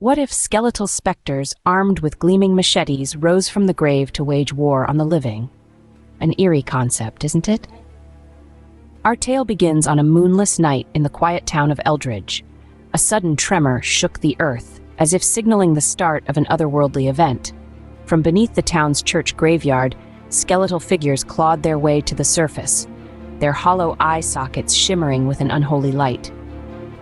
What if skeletal specters, armed with gleaming machetes, rose from the grave to wage war on the living? An eerie concept, isn't it? Our tale begins on a moonless night in the quiet town of Eldridge. A sudden tremor shook the earth, as if signaling the start of an otherworldly event. From beneath the town's church graveyard, skeletal figures clawed their way to the surface, their hollow eye sockets shimmering with an unholy light.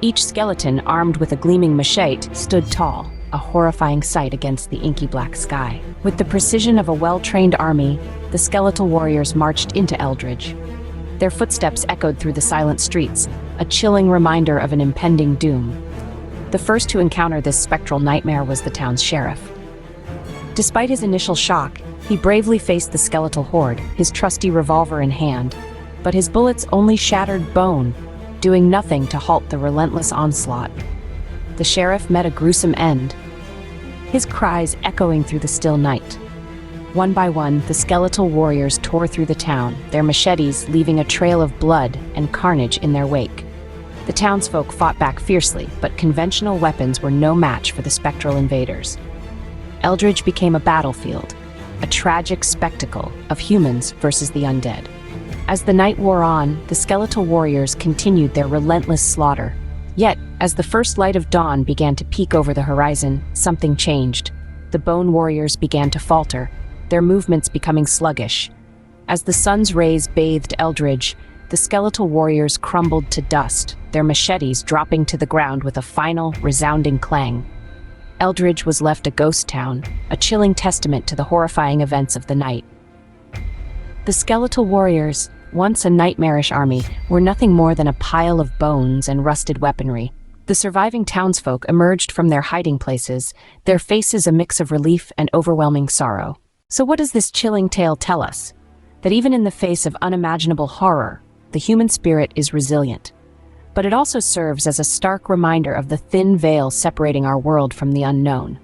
Each skeleton, armed with a gleaming machete, stood tall, a horrifying sight against the inky black sky. With the precision of a well-trained army, the skeletal warriors marched into Eldridge. Their footsteps echoed through the silent streets, a chilling reminder of an impending doom. The first to encounter this spectral nightmare was the town's sheriff. Despite his initial shock, he bravely faced the skeletal horde, his trusty revolver in hand, but his bullets only shattered bone, doing nothing to halt the relentless onslaught. The sheriff met a gruesome end, his cries echoing through the still night. One by one, the skeletal warriors tore through the town, their machetes leaving a trail of blood and carnage in their wake. The townsfolk fought back fiercely, but conventional weapons were no match for the spectral invaders. Eldridge became a battlefield, a tragic spectacle of humans versus the undead. As the night wore on, the skeletal warriors continued their relentless slaughter. Yet, as the first light of dawn began to peek over the horizon, something changed. The bone warriors began to falter, their movements becoming sluggish. As the sun's rays bathed Eldridge, the skeletal warriors crumbled to dust, their machetes dropping to the ground with a final, resounding clang. Eldridge was left a ghost town, a chilling testament to the horrifying events of the night. The skeletal warriors, once a nightmarish army, were nothing more than a pile of bones and rusted weaponry. The surviving townsfolk emerged from their hiding places, their faces a mix of relief and overwhelming sorrow. So what does this chilling tale tell us? That even in the face of unimaginable horror, the human spirit is resilient. But it also serves as a stark reminder of the thin veil separating our world from the unknown.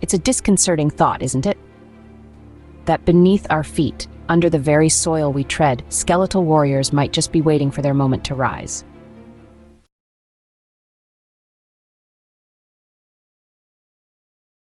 It's a disconcerting thought, isn't it? That beneath our feet, under the very soil we tread, skeletal warriors might just be waiting for their moment to rise.